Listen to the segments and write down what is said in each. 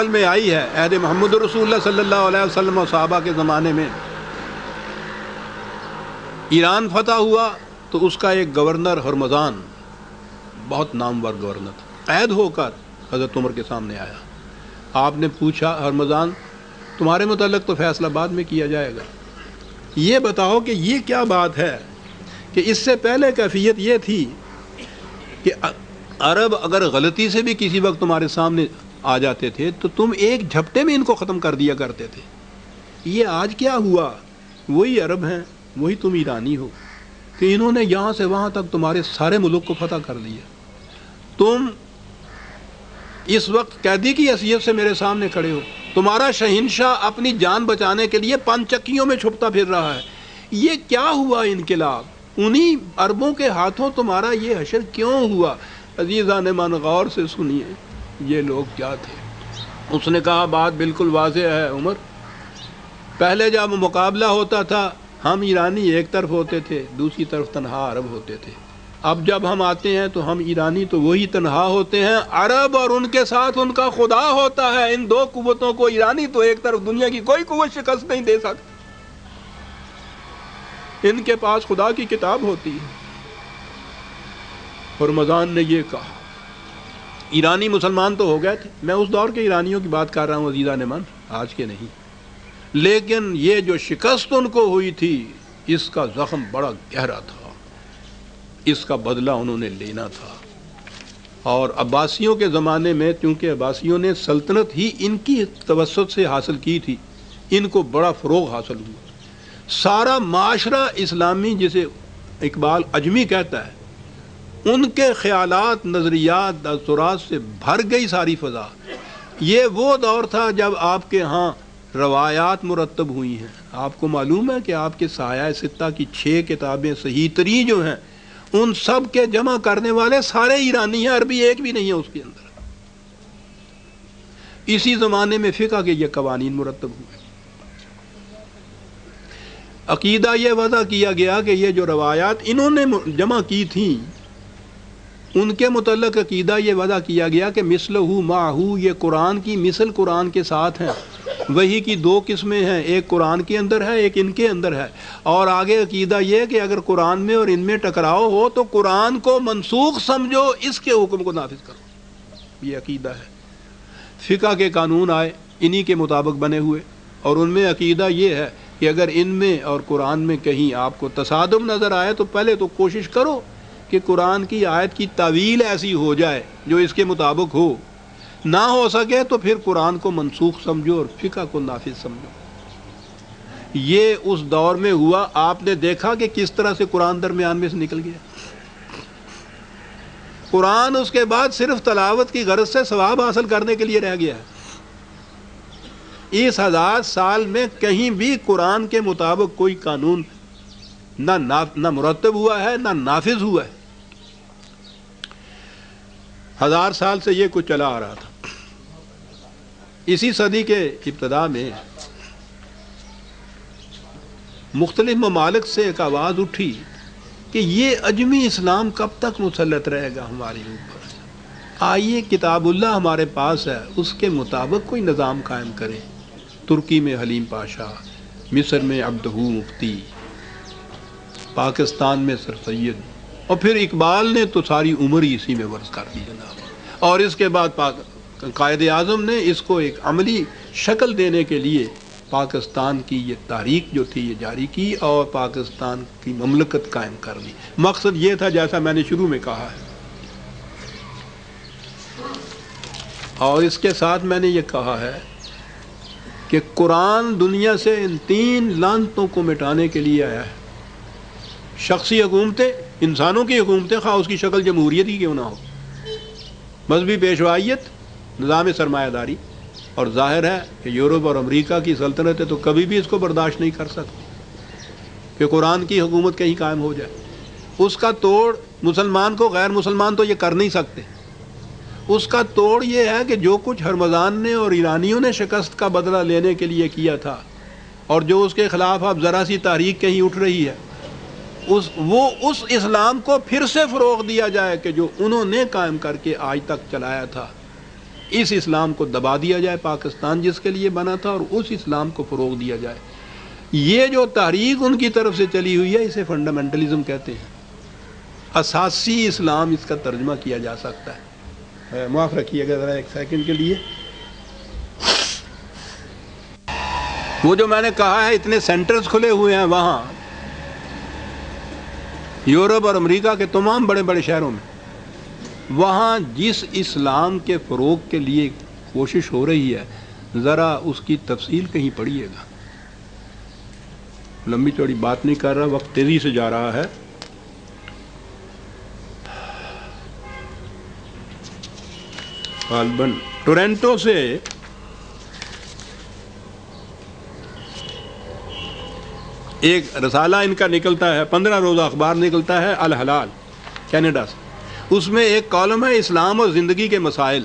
میں آئی ہے عہد محمد رسول اللہ صلی اللہ علیہ وسلم اور صحابہ کے زمانے میں ایران فتح ہوا تو اس کا ایک گورنر ہرمزان بہت نامور گورنر تھا، قید ہو کر حضرت عمر کے سامنے آیا۔ آپ نے پوچھا ہرمزان تمہارے متعلق تو فیصلہ بعد میں کیا جائے گا، یہ بتاؤ کہ یہ کیا بات ہے کہ اس سے پہلے کیفیت یہ تھی کہ عرب اگر غلطی سے بھی کسی وقت تمہارے سامنے آ جاتے تھے تو تم ایک جھپٹے میں ان کو ختم کر دیا کرتے تھے۔ یہ آج کیا ہوا؟ وہی عرب ہیں، وہی تم ایرانی ہو کہ انہوں نے یہاں سے وہاں تک تمہارے سارے ملک کو فتح کر دیا۔ تم اس وقت قیدی کی حیثیت سے میرے سامنے کھڑے ہو، تمہارا شہنشاہ اپنی جان بچانے کے لیے پن چکیوں میں چھپتا پھر رہا ہے۔ یہ کیا ہوا انقلاب؟ انہی عربوں کے ہاتھوں تمہارا یہ حشر کیوں ہوا؟ عزیزان من غور سے سنیے یہ لوگ کیا تھے۔ اس نے کہا بات بالکل واضح ہے عمر، پہلے جب مقابلہ ہوتا تھا ہم ایرانی ایک طرف ہوتے تھے، دوسری طرف تنہا عرب ہوتے تھے۔ اب جب ہم آتے ہیں تو ہم ایرانی تو وہی تنہا ہوتے ہیں، عرب اور ان کے ساتھ ان کا خدا ہوتا ہے۔ ان دو قوتوں کو ایرانی تو ایک طرف، دنیا کی کوئی قوت شکست نہیں دے سکتی، ان کے پاس خدا کی کتاب ہوتی ہے۔ ہرمزان نے یہ کہا۔ ایرانی مسلمان تو ہو گئے تھے، میں اس دور کے ایرانیوں کی بات کر رہا ہوں عزیزان من، آج کے نہیں، لیکن یہ جو شکست ان کو ہوئی تھی اس کا زخم بڑا گہرا تھا، اس کا بدلہ انہوں نے لینا تھا۔ اور عباسیوں کے زمانے میں چونکہ عباسیوں نے سلطنت ہی ان کی توسط سے حاصل کی تھی، ان کو بڑا فروغ حاصل ہوا۔ سارا معاشرہ اسلامی، جسے اقبال اجمی کہتا ہے، ان کے خیالات، نظریات، اثرات سے بھر گئی ساری فضا۔ یہ وہ دور تھا جب آپ کے ہاں روایات مرتب ہوئی ہیں۔ آپ کو معلوم ہے کہ آپ کے سایہ ستہ کی 6 کتابیں صحیح ترین جو ہیں ان سب کے جمع کرنے والے سارے ایرانی ہیں، عربی ایک بھی نہیں ہے اس کے اندر۔ اسی زمانے میں فقہ کے یہ قوانین مرتب ہوئے۔ عقیدہ یہ وضع کیا گیا کہ یہ جو روایات انہوں نے جمع کی تھیں ان کے متعلق عقیدہ یہ وضع کیا گیا کہ مثلہ معہو، یہ قرآن کی مثل قرآن کے ساتھ ہیں۔ وحی کی 2 قسمیں ہیں، ایک قرآن کے اندر ہے، ایک ان کے اندر ہے۔ اور آگے عقیدہ یہ کہ اگر قرآن میں اور ان میں ٹکراؤ ہو تو قرآن کو منسوخ سمجھو، اس کے حکم کو نافذ کرو، یہ عقیدہ ہے۔ فقہ کے قانون آئے، انہی کے مطابق بنے ہوئے، اور ان میں عقیدہ یہ ہے کہ اگر ان میں اور قرآن میں کہیں آپ کو تصادم نظر آئے تو پہلے تو کوشش کرو کہ قرآن کی آیت کی تعویل ایسی ہو جائے جو اس کے مطابق ہو، نہ ہو سکے تو پھر قرآن کو منسوخ سمجھو اور فقہ کو نافذ سمجھو۔ یہ اس دور میں ہوا۔ آپ نے دیکھا کہ کس طرح سے قرآن درمیان میں سے نکل گیا۔ قرآن اس کے بعد صرف تلاوت کی غرض سے ثواب حاصل کرنے کے لیے رہ گیا ہے۔ اس 1000 سال میں کہیں بھی قرآن کے مطابق کوئی قانون نہ مرتب ہوا ہے، نہ نافذ ہوا ہے۔ 1000 سال سے یہ کچھ چلا آ رہا تھا۔ اسی صدی کے ابتدا میں مختلف ممالک سے ایک آواز اٹھی کہ یہ اجمی اسلام کب تک مسلط رہے گا ہمارے اوپر، آئیے کتاب اللہ ہمارے پاس ہے، اس کے مطابق کوئی نظام قائم کرے۔ ترکی میں حلیم پاشا، مصر میں عبدہ مفتی، پاکستان میں سر سید، اور پھر اقبال نے تو ساری عمر ہی اسی میں ورز کر دی جناب۔ اور اس کے بعد قائد اعظم نے اس کو ایک عملی شکل دینے کے لیے پاکستان کی یہ تاریخ جو تھی یہ جاری کی اور پاکستان کی مملکت قائم کر دی۔ مقصد یہ تھا جیسا میں نے شروع میں کہا ہے، اور اس کے ساتھ میں نے یہ کہا ہے کہ قرآن دنیا سے ان 3 لعنتوں کو مٹانے کے لیے آیا ہے۔ شخصی حکومتیں، انسانوں کی حکومتیں، خواہ اس کی شکل جمہوریت ہی کیوں نہ ہو، مذہبی پیشوائیت، نظام سرمایہ داری، اور ظاہر ہے کہ یورپ اور امریکہ کی سلطنتیں تو کبھی بھی اس کو برداشت نہیں کر سکتی کہ قرآن کی حکومت کہیں قائم ہو جائے۔ اس کا توڑ مسلمان کو، غیر مسلمان تو یہ کر نہیں سکتے۔ اس کا توڑ یہ ہے کہ جو کچھ ہرمزان نے اور ایرانیوں نے شکست کا بدلہ لینے کے لیے کیا تھا، اور جو اس کے خلاف اب ذرا سی تحریک کہیں اٹھ رہی ہے، اس اسلام کو پھر سے فروغ دیا جائے کہ جو انہوں نے قائم کر کے آج تک چلایا تھا۔ اس اسلام کو دبا دیا جائے پاکستان جس کے لیے بنا تھا، اور اس اسلام کو فروغ دیا جائے۔ یہ جو تحریک ان کی طرف سے چلی ہوئی ہے اسے فنڈامنٹلزم کہتے ہیں۔ اساسی اسلام اس کا ترجمہ کیا جا سکتا ہے۔ معاف رکھیے گا ذرا ایک سیکنڈ کے لیے۔ وہ جو میں نے کہا ہے اتنے سینٹرز کھلے ہوئے ہیں وہاں یورپ اور امریکہ کے تمام بڑے بڑے شہروں میں، وہاں جس اسلام کے فروغ کے لیے کوشش ہو رہی ہے، ذرا اس کی تفصیل کہیں پڑھیے گا۔ لمبی چوڑی بات نہیں کر رہا، وقت تیزی سے جا رہا ہے۔ غالباً ٹورنٹو سے ایک رسالہ ان کا نکلتا ہے، 15 روزہ اخبار نکلتا ہے، الحلال، کینیڈا سے۔ اس میں ایک کالم ہے اسلام اور زندگی کے مسائل،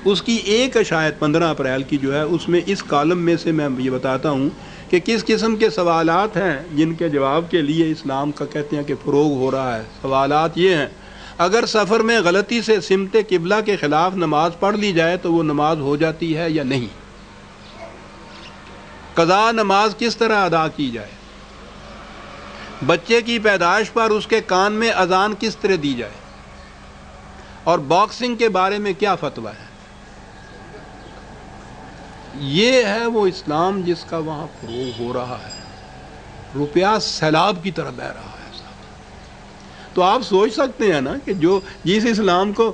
اس کی ایک شاید 15 اپریل کی جو ہے، اس میں اس کالم میں سے میں یہ بتاتا ہوں کہ کس قسم کے سوالات ہیں جن کے جواب کے لیے اسلام کا کہتے ہیں کہ فروغ ہو رہا ہے۔ سوالات یہ ہیں: اگر سفر میں غلطی سے سمت قبلہ کے خلاف نماز پڑھ لی جائے تو وہ نماز ہو جاتی ہے یا نہیں؟ قضا نماز کس طرح ادا کی جائے؟ بچے کی پیدائش پر اس کے کان میں اذان کس طرح دی جائے؟ اور باکسنگ کے بارے میں کیا فتویٰ ہے؟ یہ ہے وہ اسلام جس کا وہاں فروغ ہو رہا ہے۔ روپیہ سیلاب کی طرح بہہ رہا ہے۔ تو آپ سوچ سکتے ہیں نا کہ جس اسلام کو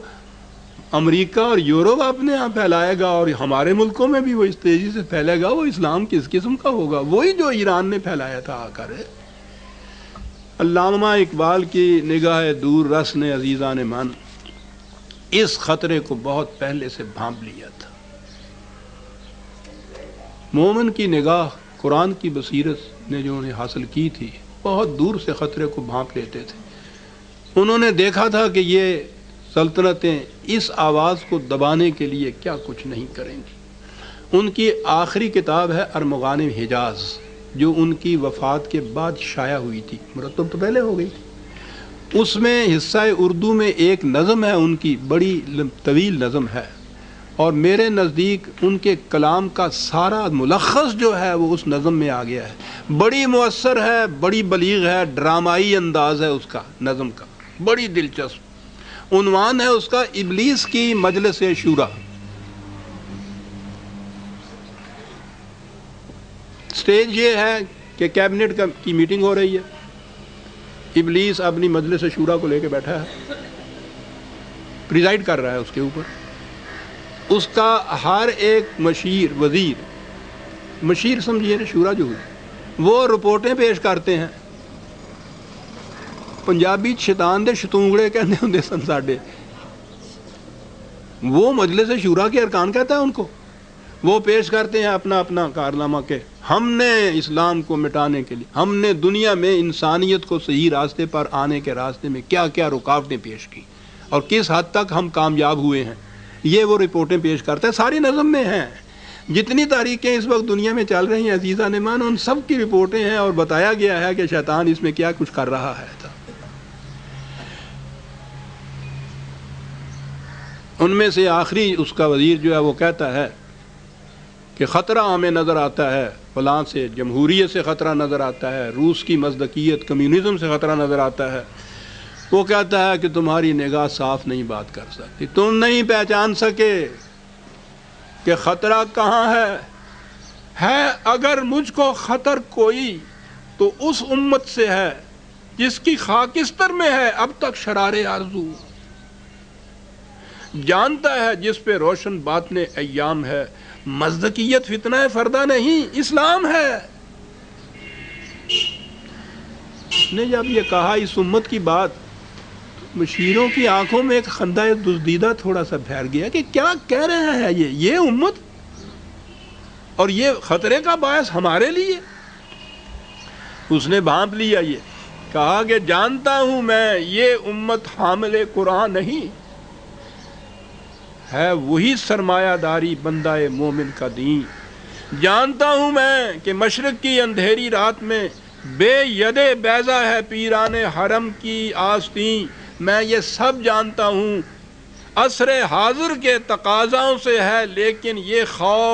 امریکہ اور یورپ اپنے یہاں پھیلائے گا اور ہمارے ملکوں میں بھی وہ اس تیزی سے پھیلے گا، وہ اسلام کس قسم کا ہوگا؟ وہی جو ایران نے پھیلایا تھا آ کر۔ علامہ اقبال کی نگاہ دور رس نے عزیزان من اس خطرے کو بہت پہلے سے بھانپ لیا تھا۔ مومن کی نگاہ قرآن کی بصیرت نے جو انہیں حاصل کی تھی، بہت دور سے خطرے کو بھانپ لیتے تھے۔ انہوں نے دیکھا تھا کہ یہ سلطنتیں اس آواز کو دبانے کے لیے کیا کچھ نہیں کریں گی۔ ان کی آخری کتاب ہے ارمغان حجاز، جو ان کی وفات کے بعد شائع ہوئی تھی، مرتب تو پہلے ہو گئی تھی۔ اس میں حصہ اردو میں ایک نظم ہے، ان کی بڑی طویل نظم ہے، اور میرے نزدیک ان کے کلام کا سارا ملخص جو ہے وہ اس نظم میں آ گیا ہے۔ بڑی مؤثر ہے، بڑی بلیغ ہے، ڈرامائی انداز ہے اس کا، نظم کا بڑی دلچسپ۔ عنوان ہے اس کا ابلیس کی مجلس شورا۔ سٹیج یہ ہے کہ کیبنٹ کی میٹنگ ہو رہی ہے، ابلیس اپنی مجلس شورا کو لے کے بیٹھا ہے، پریزائڈ کر رہا ہے اس کے اوپر۔ اس کا ہر ایک مشیر، وزیر، مشیر سمجھیے نا، شورا جو ہوئی، وہ رپورٹیں پیش کرتے ہیں۔ پنجابی شیطان دے شتونگڑے کہنے ہوندے سن ساڈے، وہ مجلس شورا کے ارکان کہتا ہے ان کو۔ وہ پیش کرتے ہیں اپنا اپنا کارنامہ کہ ہم نے اسلام کو مٹانے کے لیے، ہم نے دنیا میں انسانیت کو صحیح راستے پر آنے کے راستے میں کیا کیا رکاوٹیں پیش کی اور کس حد تک ہم کامیاب ہوئے ہیں، یہ وہ رپورٹیں پیش کرتا ہے۔ ساری نظم میں ہیں، جتنی تاریخیں اس وقت دنیا میں چل رہی ہیں عزیزان مان، ان سب کی رپورٹیں ہیں، اور بتایا گیا ہے کہ شیطان اس میں کیا کچھ کر رہا ہے۔ ان میں سے آخری اس کا وزیر جو ہے وہ کہتا ہے کہ خطرہ ہمیں نظر آتا ہے فلاں سے، جمہوریت سے خطرہ نظر آتا ہے، روس کی مزدکیت، کمیونزم سے خطرہ نظر آتا ہے۔ وہ کہتا ہے کہ تمہاری نگاہ صاف نہیں بات کر سکتی، تم نہیں پہچان سکے کہ خطرہ کہاں ہے اگر مجھ کو خطر کوئی تو اس امت سے ہے جس کی خاکستر میں ہے اب تک شرار آرزو، جانتا ہے جس پہ روشن باطن ایام ہے، مزدکیت فتنہ فردہ نہیں، اسلام ہے۔ اس نے جب یہ کہا اس امت کی بات، مشیروں کی آنکھوں میں ایک خندہ دزدیدہ تھوڑا سا پھیر گیا کہ کیا کہہ رہے ہیں یہ امت، اور یہ خطرے کا باعث ہمارے لیے۔ اس نے بھانپ لیا، یہ کہا کہ جانتا ہوں میں یہ امت حامل قرآن نہیں ہے، وہی سرمایہ داری بندہ مومن کا دین۔ جانتا ہوں میں کہ مشرق کی اندھیری رات میں بے ید بیضا ہے پیران حرم کی آستین، میں یہ سب جانتا ہوں، عصر حاضر کے تقاضاؤں سے ہے، لیکن یہ خوف